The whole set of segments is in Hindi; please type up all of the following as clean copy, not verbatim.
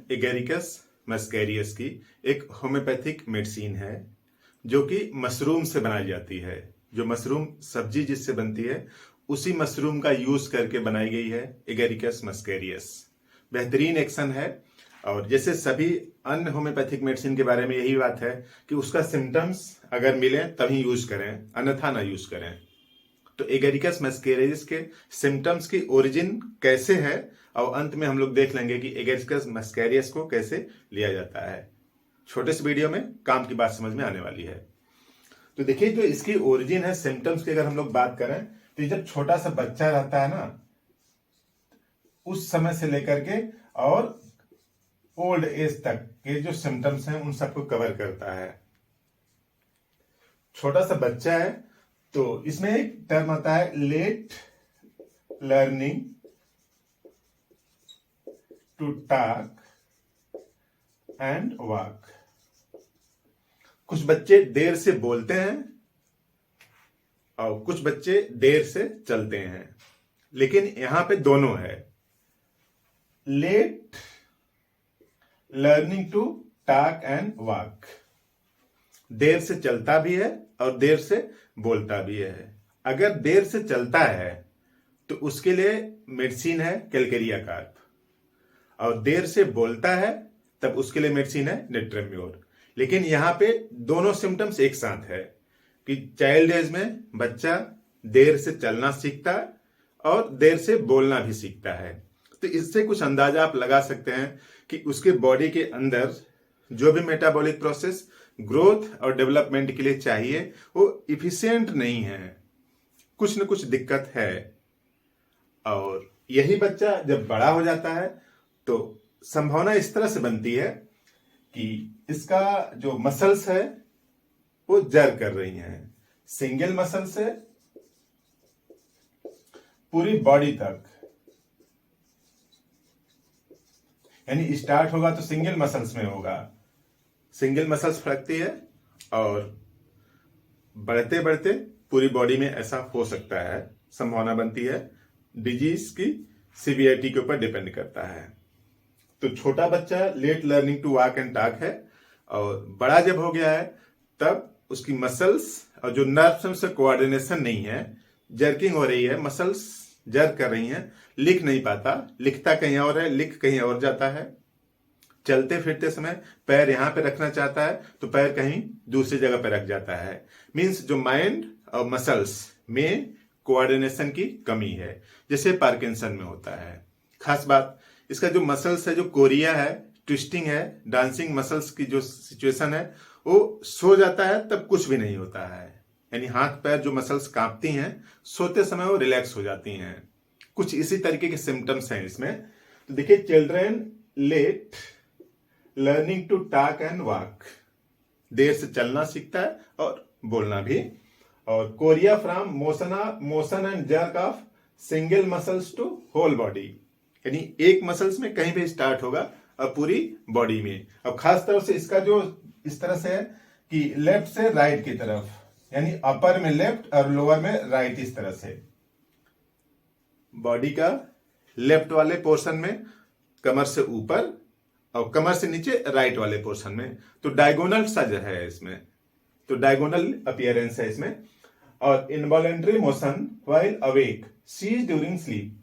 एगेरिकस मस्कैरियस की एक होम्योपैथिक मेडिसिन है जो कि मशरूम से बनाई जाती है। जो मशरूम सब्जी जिससे बनती है उसी मशरूम का यूज करके बनाई गई है एगेरिकस मस्कैरियस। बेहतरीन एक्शन है। और जैसे सभी अन्य होम्योपैथिक मेडिसिन के बारे में यही बात है कि उसका सिम्टम्स अगर मिले तभी यूज करें, अन्यथा ना यूज करें। तो एगेरिकस मस्कैरियस के सिम्टम्स की ओरिजिन कैसे है और अंत में हम लोग देख लेंगे कि एगेरिकस मस्कैरियस को कैसे लिया जाता है। छोटे से वीडियो में काम की बात समझ में आने वाली है। तो देखिए, जो इसकी ओरिजिन है सिम्टम्स की अगर हम लोग बात करें तो जब छोटा सा बच्चा रहता है ना, उस समय से लेकर के और ओल्ड एज तक के जो सिम्टम्स हैं उन सबको कवर करता है। छोटा सा बच्चा है तो इसमें एक टर्म आता है late learning to talk and walk. कुछ बच्चे देर से बोलते हैं और कुछ बच्चे देर से चलते हैं, लेकिन यहां पे दोनों है। Late learning to talk and walk, देर से चलता भी है और देर से बोलता भी है। अगर देर से चलता है तो उसके लिए मेडिसिन है कैलकेरिया कार्प, और देर से बोलता है तब उसके लिए मेडिसिन है नेट्रेम्योर। लेकिन यहां पे दोनों सिम्टम्स एक साथ है कि चाइल्ड एज में बच्चा देर से चलना सीखता है और देर से बोलना भी सीखता है। तो इससे कुछ अंदाजा आप लगा सकते हैं कि उसके बॉडी के अंदर जो भी मेटाबॉलिक प्रोसेस ग्रोथ और डेवलपमेंट के लिए चाहिए वो इफिशिएंट नहीं है, कुछ न कुछ दिक्कत है। और यही बच्चा जब बड़ा हो जाता है तो संभावना इस तरह से बनती है कि इसका जो मसल्स है वो जर कर रही हैं, सिंगल मसल से पूरी बॉडी तक। यानी स्टार्ट होगा तो सिंगल मसल्स में होगा, सिंगल मसल्स फड़कती है और बढ़ते बढ़ते पूरी बॉडी में ऐसा हो सकता है। संभावना बनती है, डिजीज की सीवियरिटी के ऊपर डिपेंड करता है। तो छोटा बच्चा late learning to walk and talk है, और बड़ा जब हो गया है तब उसकी मसल्स और जो नर्व्स से कोऑर्डिनेशन नहीं है, जर्किंग हो रही है, मसल्स जर्क कर रही हैं, लिख नहीं पाता, लिखता कहीं और है, लिख कहीं और जाता है। चलते फिरते समय पैर यहां पे रखना चाहता है तो पैर कहीं दूसरी जगह पे रख जाता है। मींस जो माइंड और मसल्स में कोऑर्डिनेशन की कमी है, जैसे पार्किंसन में होता है। खास बात इसका जो मसल्स है, जो कोरिया है, ट्विस्टिंग है, डांसिंग मसल्स की जो सिचुएशन है, वो सो जाता है तब कुछ भी नहीं होता है। यानी हाथ पैर जो मसल्स कांपती हैं, सोते समय वो रिलैक्स हो जाती हैं। कुछ इसी तरीके के सिम्टम्स हैं इसमें। तो देखिए, children late learning to talk and walk, देर से चलना सीखता है और बोलना भी। और chorea from motion and jerk of single muscles to whole body, यानी एक मसल्स में कहीं भी स्टार्ट होगा और पूरी बॉडी में। अब खास तौर से इसका जो इस तरह से है कि लेफ्ट से राइट की तरफ, यानी अपर में लेफ्ट और लोअर में राइट, इस तरह से बॉडी का लेफ्ट वाले पोर्शन में कमर से ऊपर और कमर से नीचे राइट वाले पोर्शन में। तो डायगोनल सा जो है इसमें, तो डायगोनल अपीयरेंस है इसमें। और involuntary motion while awake cease during sleep,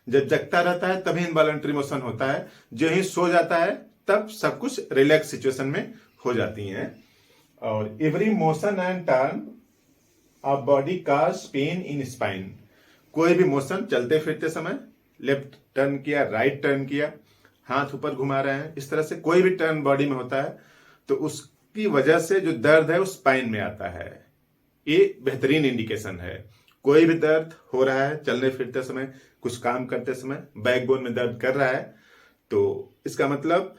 जब जगता रहता है तभी इनवॉलेंट्री मोशन होता है, जो ही सो जाता है तब सब कुछ रिलैक्स सिचुएशन में हो जाती हैं। और every motion and turn off body cause pain in spine, कोई भी मोशन चलते फिरते समय, लेफ्ट टर्न किया, राइट टर्न किया, हाथ ऊपर घुमा रहे हैं, इस तरह से कोई भी टर्न बॉडी में होता है तो उसकी वजह से जो दर्द है वो स्पाइन में आता है। ये बेहतरीन इंडिकेशन है। कोई भी दर्द हो रहा है चलने फिरते समय, कुछ काम करते समय, बैकबोन में दर्द कर रहा है, तो इसका मतलब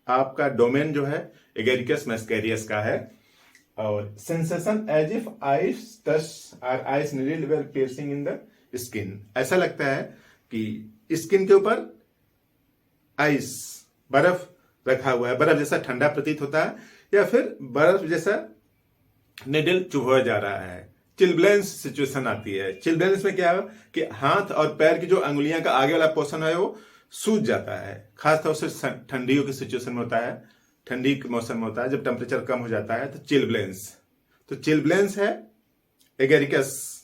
आपका डोमेन जो है एगेरिकस मस्कैरियस का है। और sensation as if ice touch और ice needle were piercing in the skin, ऐसा लगता है कि स्किन के ऊपर आइस, बर्फ रखा हुआ है, बर्फ जैसा ठंडा प्रतीत होता है, या फिर बर्फ जैसा निडल चुभा जा रहा है। चिलब्लेंस सिचुएशन आती है। चिलब्लेंस में क्या है कि हाथ और पैर की जो अंगुलियां का आगे वाला पोर्शन है वो सूज जाता है। खासतौर से ठंडियों की सिचुएशन में होता है, ठंडी के मौसम में होता है, जब टेम्परेचर कम हो जाता है तो चिलब्लेंस, तो चिलब्लेंस है एगेरिकस।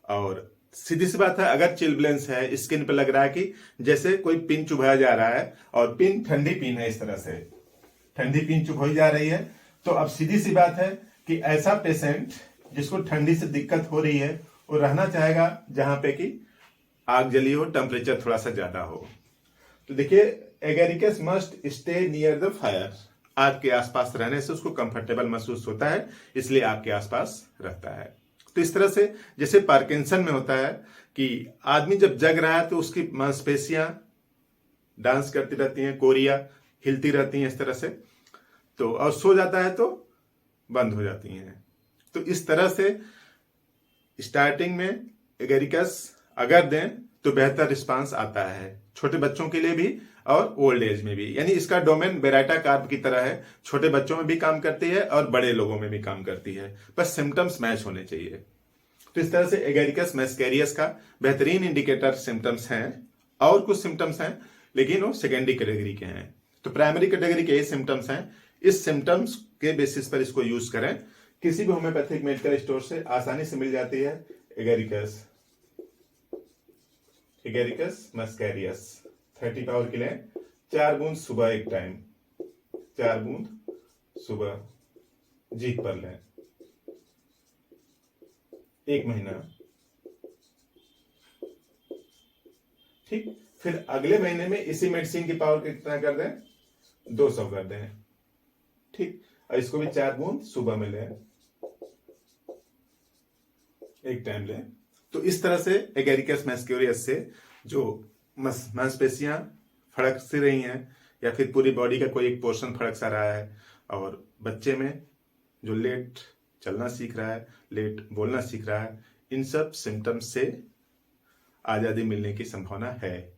और सीधी सी बात है, अगर चिलब्लेंस है, स्किन पे लग रहा है कि जैसे कोई पिन चुभाया जा रहा है, और पिन ठंडी पिन है, इस तरह से ठंडी पिन चुभाई जा रही है, तो अब सीधी सी बात है कि ऐसा पेशेंट जिसको ठंडी से दिक्कत हो रही है वो रहना चाहेगा जहां पे कि आग जली हो, टेम्परेचर थोड़ा सा ज्यादा हो। तो देखिए, agaricus must stay near the fire, आग के आसपास रहने से उसको कंफर्टेबल महसूस होता है, इसलिए आग के आसपास रहता है। तो इस तरह से जैसे पार्किंसन में होता है कि आदमी जब जग रहा है तो उसकी मांसपेशियां डांस करती रहती हैं, कोरिया हिलती रहती हैं इस तरह से, तो और सो जाता है तो बंद हो जाती हैं। तो इस तरह से स्टार्टिंग में एगेरिकस अगर दें तो बेहतर रिस्पांस आता है, छोटे बच्चों के लिए भी और ओल्ड एज में भी। यानी इसका डोमेन बेराटा कार्ब की तरह है, छोटे बच्चों में भी काम करती है और बड़े लोगों में भी काम करती है, बस सिम्टम्स मैच होने चाहिए। तो इस तरह से एगेरिकस मैस्केरियस का बेहतरीन इंडिकेटर सिम्टम्स हैं, और कुछ सिम्टम्स हैं लेकिन वो सेकेंडरी कैटेगरी के हैं। तो प्राइमरी कैटेगरी के ये सिम्टम्स हैं, इस सिम्टम्स के बेसिस पर इसको यूज करें। किसी भी होम्योपैथिक मेडिकल स्टोर से आसानी से मिल जाती है एगेरिकस मैस्केरियस। 30 पावर के लिए 4 बूंद सुबह एक टाइम, 4 बूंद सुबह जीभ पर लें, 1 महीना, ठीक। फिर अगले महीने में इसी मेडिसिन की पावर कितना कर दें, 200 कर दें, ठीक। और इसको भी 4 बूंद सुबह में लें, एक टाइम लें। तो इस तरह से एगेरिकस मैस्केरियस से जो मांसपेशियां फड़क सी रही हैं, या फिर पूरी बॉडी का कोई एक पोर्शन फड़क सा रहा है, और बच्चे में जो लेट चलना सीख रहा है, लेट बोलना सीख रहा है, इन सब सिम्टम्स से आजादी मिलने की संभावना है।